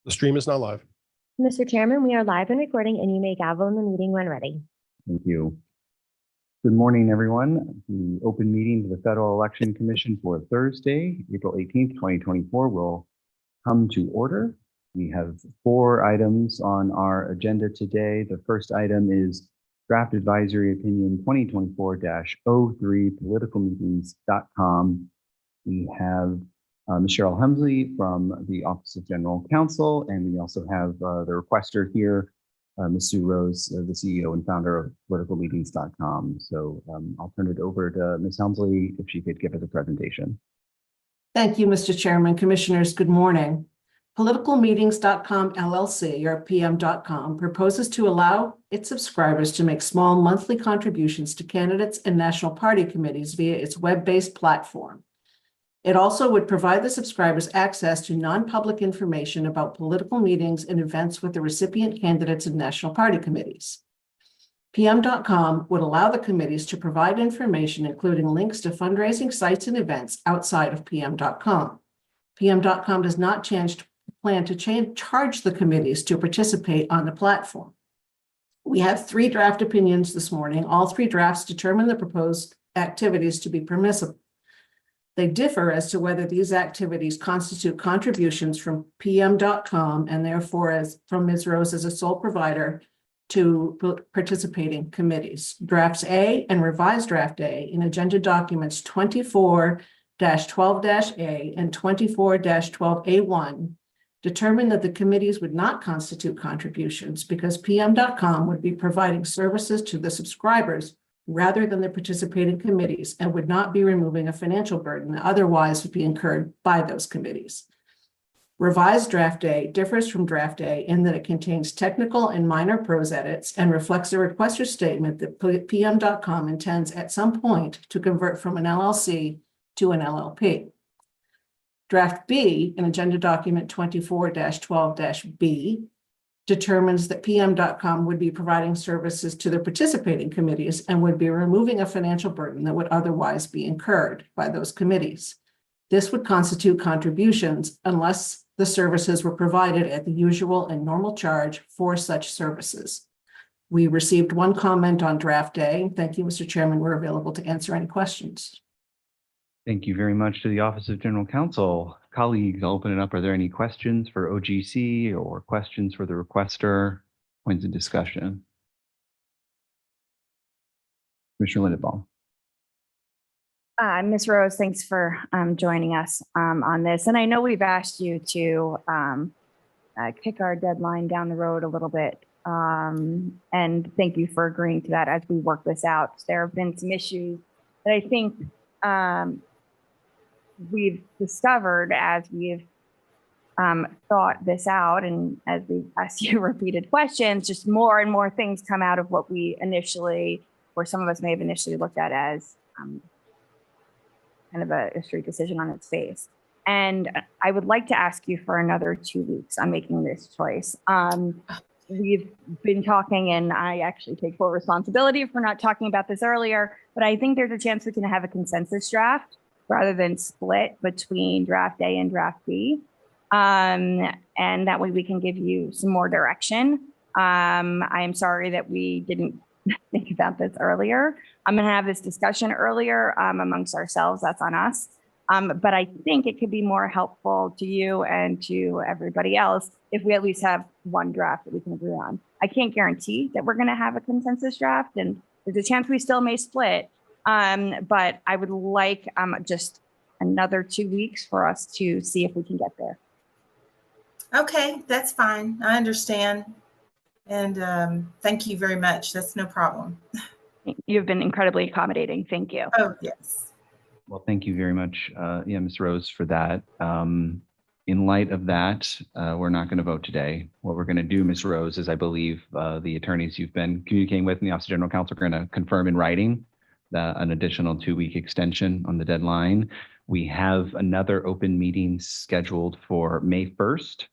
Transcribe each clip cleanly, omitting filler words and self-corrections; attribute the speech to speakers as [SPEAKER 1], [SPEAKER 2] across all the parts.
[SPEAKER 1] The stream is now live.
[SPEAKER 2] Mr. Chairman, we are live and recording, and you may gavel in the meeting when ready.
[SPEAKER 3] Thank you. Good morning, everyone. The open meeting of the Federal Election Commission for Thursday, April 18th, 2024 will come to order. We have 4 items on our agenda today. The first item is Draft Advisory Opinion 2024-03, politicalmeetings.com. We have Ms. Cheryl Hemsley from the Office of General Counsel, and we also have the requester here, Ms. Sue Rose, the CEO and founder of politicalmeetings.com. So I'll turn it over to Ms. Hemsley if she could give us a presentation.
[SPEAKER 4] Thank you, Mr. Chairman. Commissioners, good morning. Politicalmeetings.com LLC, or PM.com, proposes to allow its subscribers to make small monthly contributions to candidates and national party committees via its web-based platform. It also would provide the subscribers access to non-public information about political meetings and events with the recipient candidates and national party committees. PM.com would allow the committees to provide information, including links to fundraising sites and events outside of PM.com. PM.com does not plan to charge the committees to participate on the platform. We have 3 draft opinions this morning. All 3 drafts determine the proposed activities to be permissible. They differ as to whether these activities constitute contributions from PM.com and therefore as from Ms. Rose as a sole provider to participating committees. Drafts A and revised draft A in agenda documents 24-12-A and 24-12A1 determine that the committees would not constitute contributions because PM.com would be providing services to the subscribers rather than the participating committees and would not be removing a financial burden that otherwise would be incurred by those committees. Revised Draft A differs from Draft A in that it contains technical and minor prose edits and reflects a requester's statement that PM.com intends at some point to convert from an LLC to an LLP. Draft B in agenda document 24-12-B determines that PM.com would be providing services to the participating committees and would be removing a financial burden that would otherwise be incurred by those committees. This would constitute contributions unless the services were provided at the usual and normal charge for such services. We received 1 comment on Draft A. Thank you, Mr. Chairman. We're available to answer any questions.
[SPEAKER 3] Thank you very much to the Office of General Counsel. Colleagues, I'll open it up. Are there any questions for OGC or questions for the requester? Points of discussion. Commissioner Lindenbaum.
[SPEAKER 2] Ms. Rose, thanks for joining us on this. And I know we've asked you to kick our deadline down the road a little bit. And thank you for agreeing to that as we work this out. There have been some issues that I think we've discovered as we've thought this out, and as we've asked you repeated questions, just more and more things come out of what we initially, or some of us may have initially looked at as kind of a straight decision on its face. And I would like to ask you for another 2 weeks on making this choice. We've been talking, and I actually take full responsibility for not talking about this earlier, but I think there's a chance we can have a consensus draft rather than split between Draft A and Draft B. And that way we can give you some more direction. I am sorry that we didn't think about this earlier. I'm going to have this discussion earlier amongst ourselves. That's on us. But I think it could be more helpful to you and to everybody else if we at least have 1 draft that we can agree on. I can't guarantee that we're going to have a consensus draft, and there's a chance we still may split. But I would like just another 2 weeks for us to see if we can get there.
[SPEAKER 5] Okay, that's fine. I understand. And thank you very much. That's no problem.
[SPEAKER 2] You've been incredibly accommodating. Thank you.
[SPEAKER 5] Oh, yes.
[SPEAKER 3] Well, thank you very much, Ms. Rose, for that. In light of that, we're not going to vote today. What we're going to do, Ms. Rose, is I believe the attorneys you've been communicating with in the Office of General Counsel are going to confirm in writing an additional 2-week extension on the deadline. We have another open meeting scheduled for May 1st,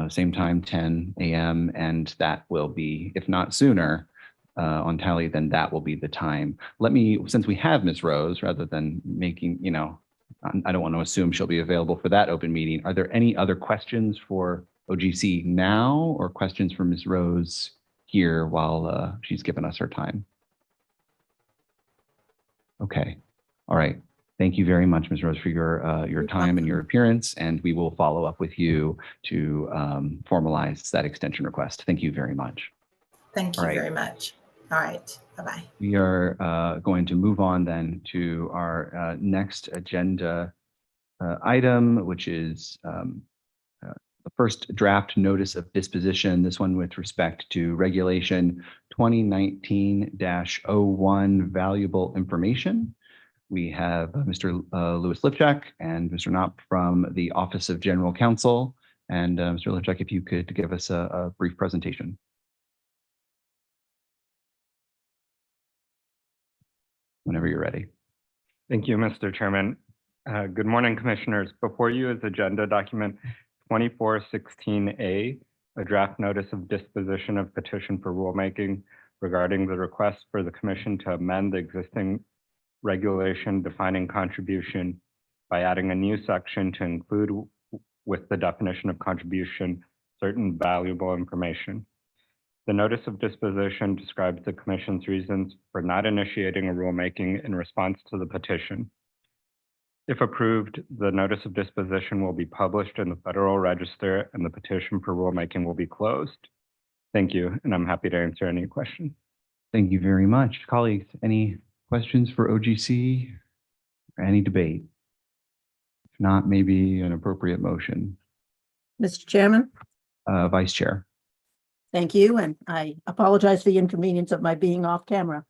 [SPEAKER 3] same time, 10 a.m. And that will be, if not sooner, on tally, then that will be the time. Let me, since we have Ms. Rose, rather than making, I don't want to assume she'll be available for that open meeting. Are there any other questions for OGC now or questions for Ms. Rose here while she's given us her time? Okay. All right. Thank you very much, Ms. Rose, for your time and your appearance, and we will follow up with you to formalize that extension request. Thank you very much.
[SPEAKER 5] Thank you
[SPEAKER 3] All right.
[SPEAKER 5] very much. All right. Bye-bye.
[SPEAKER 3] We are going to move on then to our next agenda item, which is the first draft notice of disposition, this one with respect to Regulation 2019-01 valuable information. We have Mr. Louis Lipchak and Mr. Knopp from the Office of General Counsel. And Mr. Lipchak, if you could give us a brief presentation. Whenever you're ready.
[SPEAKER 1] Thank you, Mr. Chairman. Good morning, Commissioners. Before you is Agenda Document 2416A, a draft notice of disposition of petition for rulemaking regarding the request for the Commission to amend the existing regulation defining contribution by adding a new section to include with the definition of contribution certain valuable information. The notice of disposition describes the Commission's reasons for not initiating a rulemaking in response to the petition. If approved, the notice of disposition will be published in the Federal Register and the petition for rulemaking will be closed. Thank you, and I'm happy to answer any questions.
[SPEAKER 3] Thank you very much. Colleagues, any questions for OGC or any debate? If not, maybe an appropriate motion.
[SPEAKER 6] Mr. Chairman,
[SPEAKER 3] Vice Chair.
[SPEAKER 6] thank you, and I apologize for the inconvenience of my being off camera.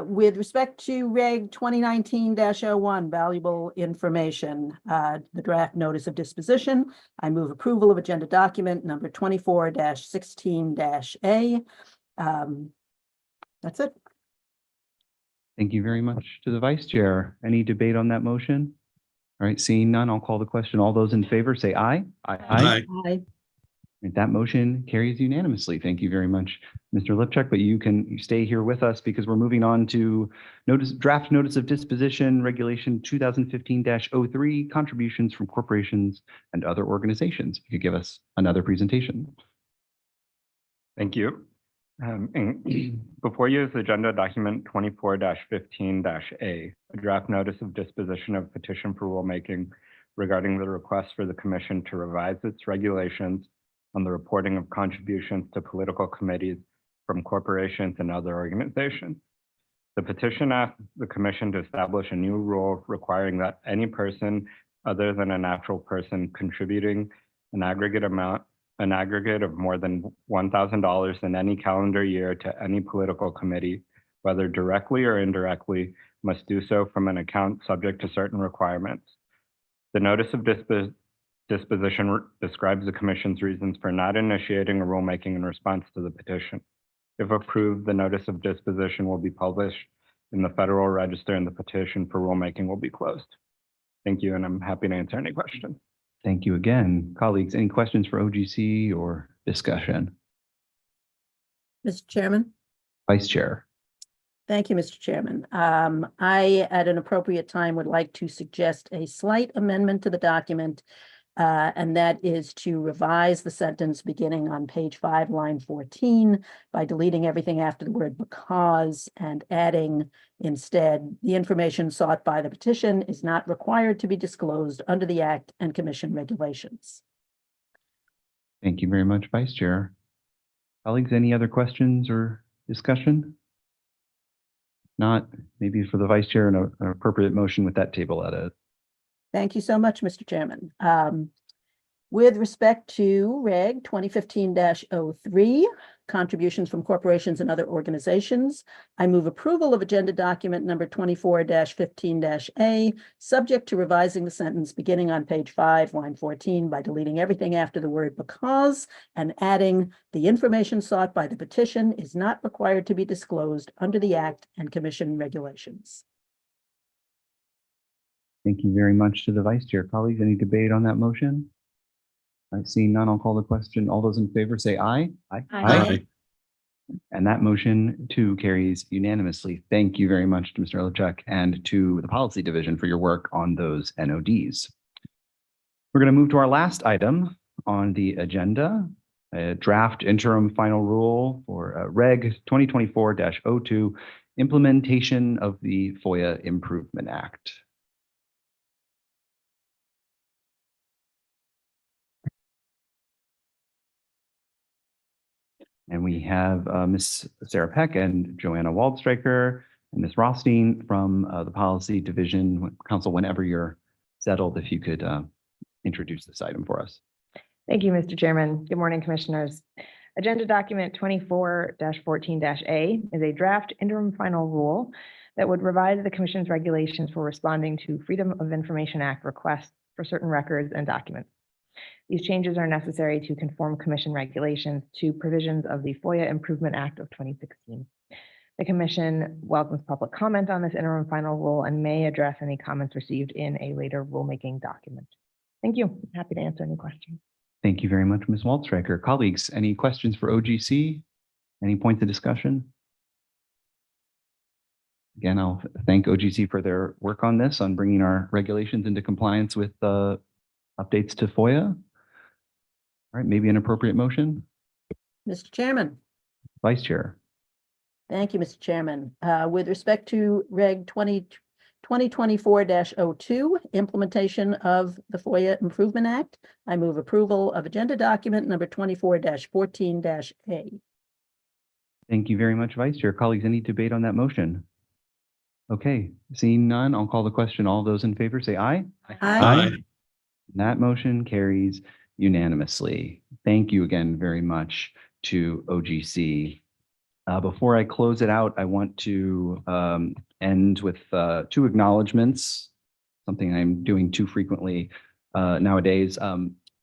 [SPEAKER 6] With respect to Reg 2019-01, valuable information, the draft notice of disposition, I move approval of agenda document number 24-16-A. That's it.
[SPEAKER 3] Thank you very much to the Vice Chair. Any debate on that motion? All right, seeing none, I'll call the question. All those in favor say aye.
[SPEAKER 6] Aye.
[SPEAKER 3] And that motion carries unanimously. Thank you very much, Mr. Lipchak, but you can stay here with us because we're moving on to draft notice of disposition, Regulation 2015-03, contributions from corporations and other organizations. You could give us another presentation.
[SPEAKER 1] Thank you. And before you is Agenda Document 24-15-A, a draft notice of disposition of petition for rulemaking regarding the request for the Commission to revise its regulations on the reporting of contributions to political committees from corporations and other organizations. The petition asks the Commission to establish a new rule requiring that any person other than a natural person contributing an aggregate of more than $1,000 in any calendar year to any political committee, whether directly or indirectly, must do so from an account subject to certain requirements. The notice of disposition describes the Commission's reasons for not initiating a rulemaking in response to the petition. If approved, the notice of disposition will be published in the Federal Register and the petition for rulemaking will be closed. Thank you, and I'm happy to answer any questions.
[SPEAKER 3] Thank you again. Colleagues, any questions for OGC or discussion?
[SPEAKER 6] Mr. Chairman.
[SPEAKER 3] Vice Chair.
[SPEAKER 6] Thank you, Mr. Chairman. I, at an appropriate time, would like to suggest a slight amendment to the document, and that is to revise the sentence beginning on page 5, line 14, by deleting everything after the word because and adding instead, the information sought by the petition is not required to be disclosed under the Act and Commission regulations.
[SPEAKER 3] Thank you very much, Vice Chair. Colleagues, any other questions or discussion? Not, maybe for the Vice Chair, an appropriate motion with that table edit.
[SPEAKER 6] Thank you so much, Mr. Chairman. With respect to Reg 2015-03, contributions from corporations and other organizations, I move approval of agenda document number 24-15-A, subject to revising the sentence beginning on page 5, line 14, by deleting everything after the word because and adding the information sought by the petition is not required to be disclosed under the Act and Commission regulations.
[SPEAKER 3] Thank you very much to the Vice Chair. Colleagues, any debate on that motion? I see none. I'll call the question. All those in favor say aye.
[SPEAKER 2] Aye.
[SPEAKER 3] And that motion too carries unanimously. Thank you very much to Mr. Elichuk and to the Policy Division for your work on those NODs. We're going to move to our last item on the agenda, a draft interim final rule for Reg 2024-02, implementation of the FOIA Improvement Act. And we have Ms. Sarah Peck and Joanna Waldstreicher and Ms. Rothstein from the Policy Division. Council, whenever you're settled, if you could introduce this item for us.
[SPEAKER 7] Thank you, Mr. Chairman. Good morning, Commissioners. Agenda document 24-14-A is a draft interim final rule that would revise the Commission's regulations for responding to Freedom of Information Act requests for certain records and documents. These changes are necessary to conform Commission regulations to provisions of the FOIA Improvement Act of 2016. The Commission welcomes public comment on this interim final rule and may address any comments received in a later rulemaking document. Thank you. Happy to answer any questions.
[SPEAKER 3] Thank you very much, Ms. Waldstreicher. Colleagues, any questions for OGC? Any points of discussion? Again, I'll thank OGC for their work on this, on bringing our regulations into compliance with updates to FOIA. All right, maybe an appropriate motion.
[SPEAKER 6] Mr. Chairman.
[SPEAKER 3] Vice Chair.
[SPEAKER 6] Thank you, Mr. Chairman. With respect to Reg 2024-02, implementation of the FOIA Improvement Act, I move approval of agenda document number 24-14-A.
[SPEAKER 3] Thank you very much, Vice Chair. Colleagues, any debate on that motion? Okay, seeing none, I'll call the question. All those in favor say aye.
[SPEAKER 5] Aye.
[SPEAKER 3] That motion carries unanimously. Thank you again very much to OGC. Before I close it out, I want to end with two acknowledgements, something I'm doing too frequently nowadays.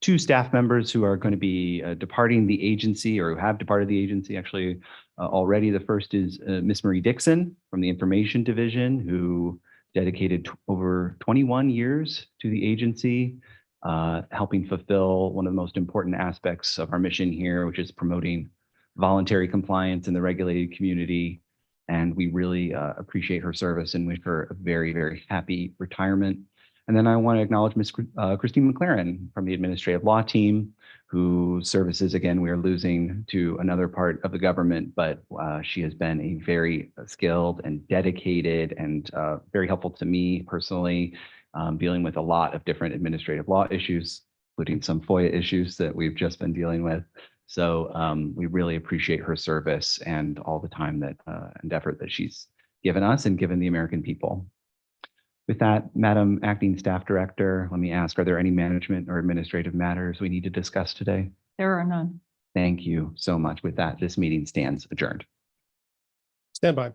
[SPEAKER 3] Two staff members who are going to be departing the agency, or who have departed the agency actually already. The first is Miss Marie Dixon from the Information Division, who dedicated over 21 years to the agency, helping fulfill one of the most important aspects of our mission here, which is promoting voluntary compliance in the regulated community. And we really appreciate her service and wish her a very, very happy retirement. And then I want to acknowledge Ms. Christine McLaren from the administrative law team, whose services, again, we are losing to another part of the government, but she has been a very skilled and dedicated and very helpful to me personally, dealing with a lot of different administrative law issues, including some FOIA issues that we've just been dealing with. So we really appreciate her service and all the time that and effort that she's given us and given the American people. With that, Madam Acting Staff Director, let me ask, are there any management or administrative matters we need to discuss today?
[SPEAKER 8] There are none.
[SPEAKER 3] Thank you so much. With that, this meeting stands adjourned.
[SPEAKER 9] Stand by.